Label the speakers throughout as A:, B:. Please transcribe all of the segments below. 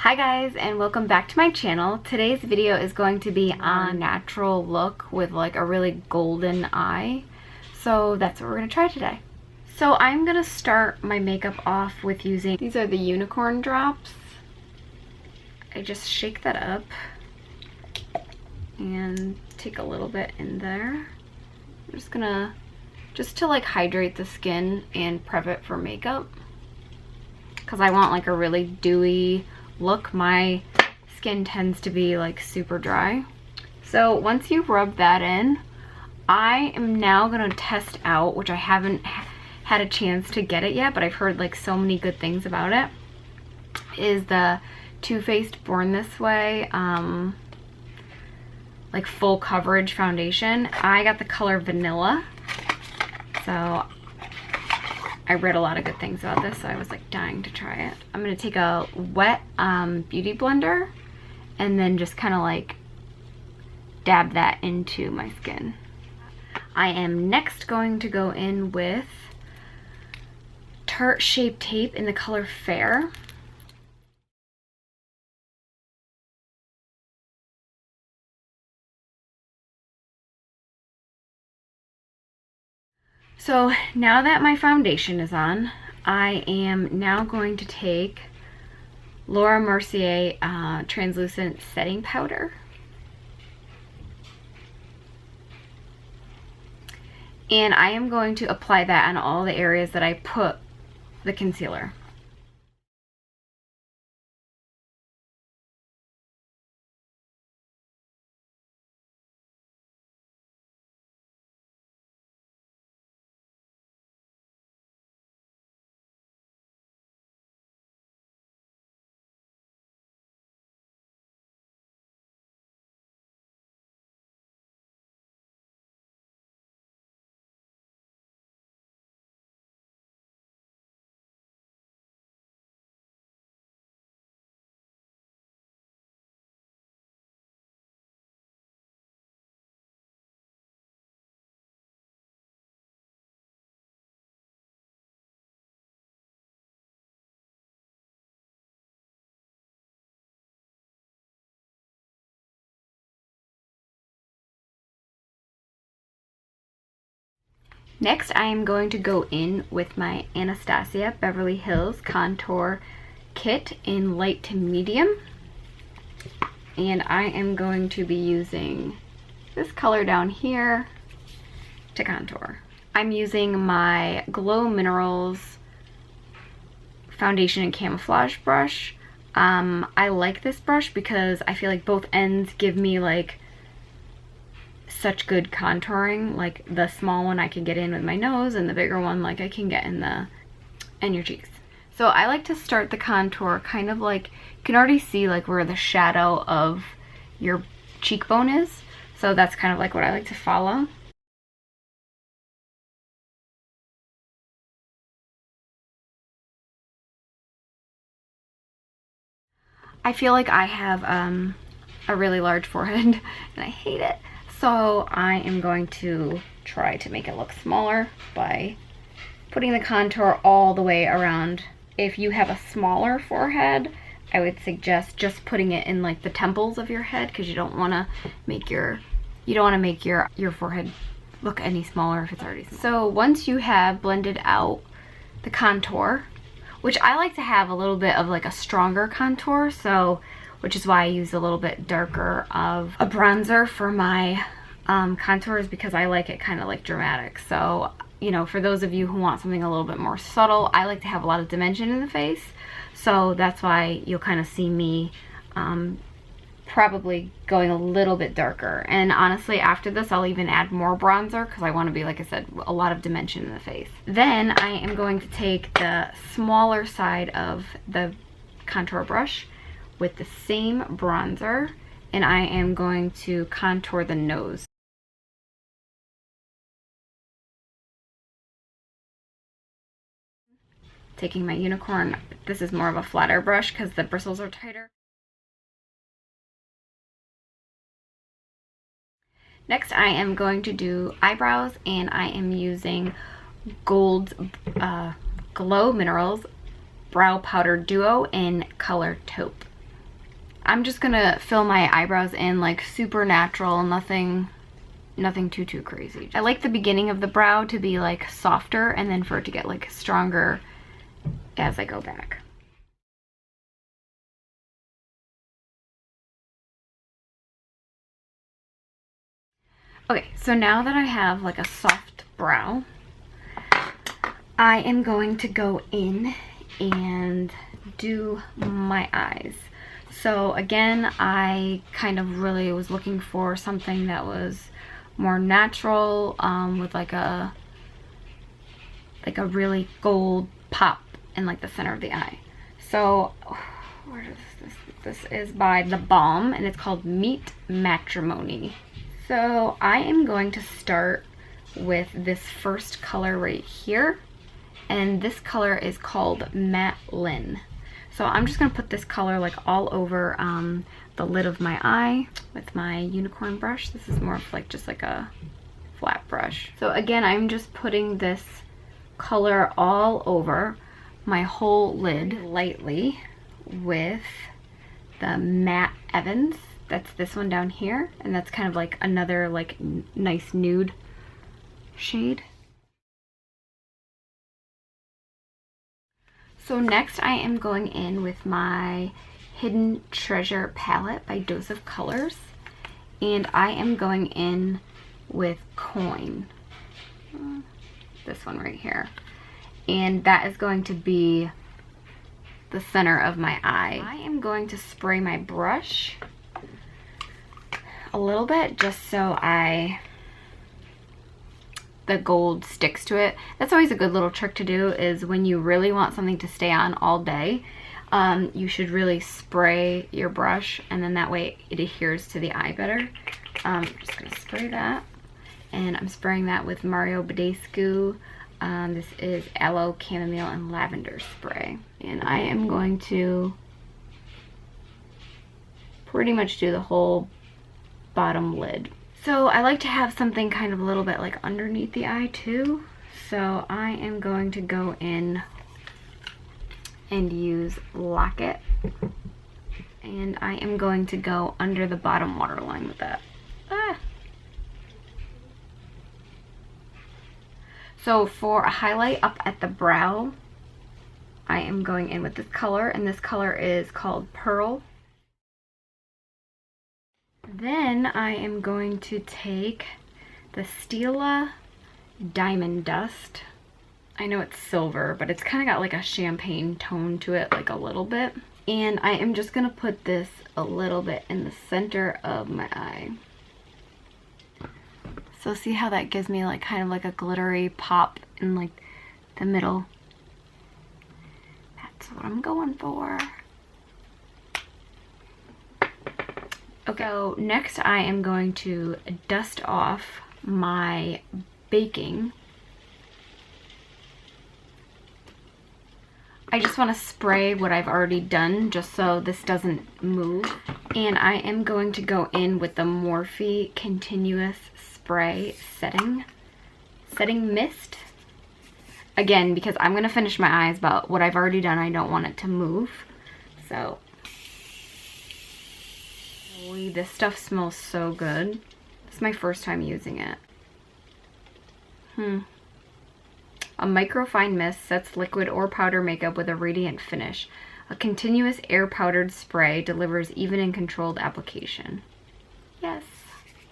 A: Hi guys, and welcome back to my channel. Today's video is going to be on a natural look with like a really golden eye. So that's what we're going to try today. So I'm going to start my makeup off with using, these are the unicorn drops. I just shake that up and take a little bit in there. I'm just gonna, just to like hydrate the skin and prep it for makeup. Because I want like a really dewy look. My skin tends to be like super dry. So once you rub that in, I am now gonna test out, which I haven't had a chance to get it yet, but I've heard like so many good things about it, is the Too Faced Born This Way like full coverage foundation. I got the color Vanilla, so I read a lot of good things about this, so I was like dying to try it. I'm gonna take a wet beauty blender and then just kind of like dab that into my skin. I am next going to go in with Tarte Shape Tape in the color Fair. So now that my foundation is on, I am now going to take Laura Mercier translucent setting powder. And I am going to apply that on all the areas that I put the concealer. Next, I am going to go in with my Anastasia Beverly Hills Contour Kit in light to medium. And I am going to be using this color down here to contour. I'm using my Glow Minerals Foundation and Camouflage brush. I like this brush because I feel like both ends give me like such good contouring. Like the small one I can get in with my nose, and the bigger one like I can get in your cheeks. So I like to start the contour kind of like, you can already see like where the shadow of your cheekbone is. So that's kind of like what I like to follow. I feel like I have a really large forehead and I hate it. So I am going to try to make it look smaller by putting the contour all the way around. If you have a smaller forehead, I would suggest just putting it in like the temples of your head, because you don't want to make your forehead look any smaller if it's already small. So once you have blended out the contour, which I like to have a little bit of like a stronger contour, so which is why I use a little bit darker of a bronzer for my contours, because I like it kind of like dramatic. So, you know, for those of you who want something a little bit more subtle, I like to have a lot of dimension in the face. So that's why you'll kind of see me probably going a little bit darker. And honestly, after this, I'll even add more bronzer because I want to be, like I said, a lot of dimension in the face. Then I am going to take the smaller side of the contour brush with the same bronzer, and I am going to contour the nose. Taking my unicorn, this is more of a flatter brush because the bristles are tighter. Next, I am going to do eyebrows, and I am using Gold's Glow Minerals Brow Powder Duo in color Taupe. I'm just gonna fill my eyebrows in like super natural, nothing too crazy. I like the beginning of the brow to be like softer and then for it to get like stronger as I go back. Okay, so now that I have like a soft brow, I am going to go in and do my eyes. So again, I kind of really was looking for something that was more natural, with like a really gold pop in like the center of the eye. So where is this? This is by The Balm and it's called Meet Matrimony. So I am going to start with this first color right here, and this color is called Matte Lin. So I'm just gonna put this color like all over the lid of my eye with my unicorn brush. This is more of like just like a flat brush. So again, I'm just putting this color all over my whole lid lightly with the Matte Evans. That's this one down here, and that's kind of like another like nice nude shade. So next I am going in with my Hidden Treasure palette by Dose of Colors, and I am going in with Coin, this one right here, and that is going to be the center of my eye. I am going to spray my brush a little bit just so the gold sticks to it. That's always a good little trick to do, is when you really want something to stay on all day, you should really spray your brush, and then that way it adheres to the eye better. I'm just gonna spray that, and I'm spraying that with Mario Badescu. This is Aloe, Chamomile, and Lavender spray, and I am going to pretty much do the whole bottom lid. So I like to have something kind of a little bit like underneath the eye too. So I am going to go in and use Lock-It. And I am going to go under the bottom waterline with that. So for a highlight up at the brow, I am going in with this color, and this color is called Pearl. Then I am going to take the Stila Diamond Dust. I know it's silver, but it's kind of got like a champagne tone to it, like a little bit. And I am just going to put this a little bit in the center of my eye. So see how that gives me like kind of like a glittery pop in like the middle? That's what I'm going for. Okay, so next I am going to dust off my baking. I just want to spray what I've already done just so this doesn't move. And I am going to go in with the Morphe Continuous Spray Setting Mist. Again, because I'm going to finish my eyes, but what I've already done, I don't want it to move. So, holy, this stuff smells so good. This is my first time using it. A microfine mist sets liquid or powder makeup with a radiant finish. A continuous air powdered spray delivers even in controlled application. Yes,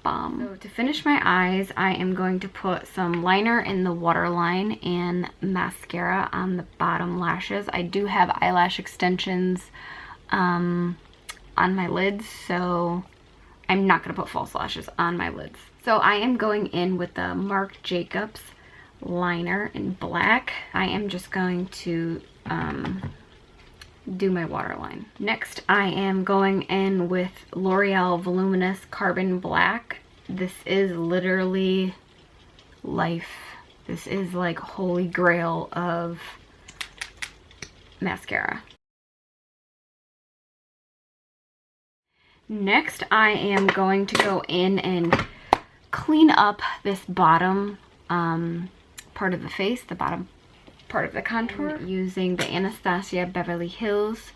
A: bomb. So to finish my eyes, I am going to put some liner in the waterline and mascara on the bottom lashes. I do have eyelash extensions on my lids, so I'm not going to put false lashes on my lids. So I am going in with the Marc Jacobs liner in black. I am just going to do my waterline. Next, I am going in with L'Oreal Voluminous Carbon Black. This is literally life. This is like holy grail of mascara. Next, I am going to go in and clean up this bottom part of the face, the bottom part of the contour, using the Anastasia Beverly Hills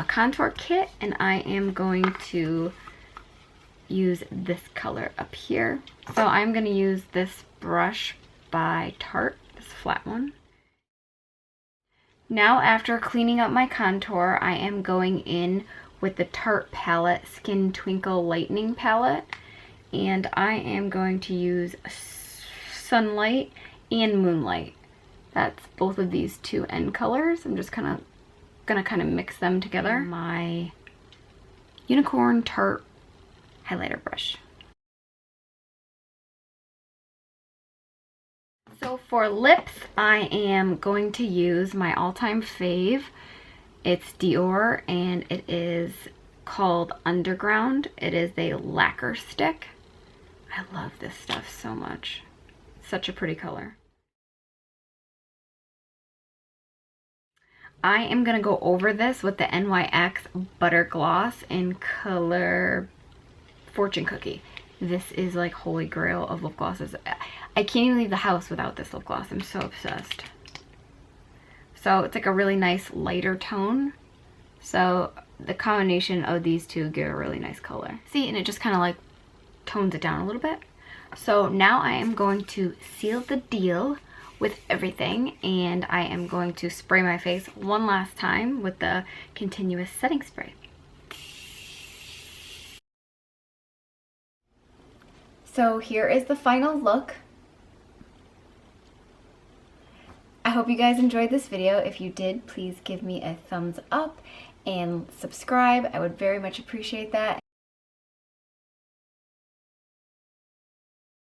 A: contour kit, and I am going to use this color up here. So I'm going to use this brush by Tarte, this flat one. Now after cleaning up my contour, I am going in with the Tarte palette Skin Twinkle Lightening palette, and I am going to use Sunlight and Moonlight. That's both of these two end colors. I'm just gonna mix them together. My Unicorn Tarte highlighter brush. So for lips, I am going to use my all-time fave. It's Dior, and it is called Underground. It is a lacquer stick. I love this stuff so much. It's such a pretty color. I am going to go over this with the NYX Butter Gloss in color Fortune Cookie. This is like holy grail of lip glosses. I can't even leave the house without this lip gloss. I'm so obsessed. So it's like a really nice lighter tone. So the combination of these two give a really nice color. See, and it just kind of like tones it down a little bit. So now I am going to seal the deal with everything, and I am going to spray my face one last time with the continuous setting spray. So here is the final look. I hope you guys enjoyed this video. If you did, please give me a thumbs up and subscribe. I would very much appreciate that.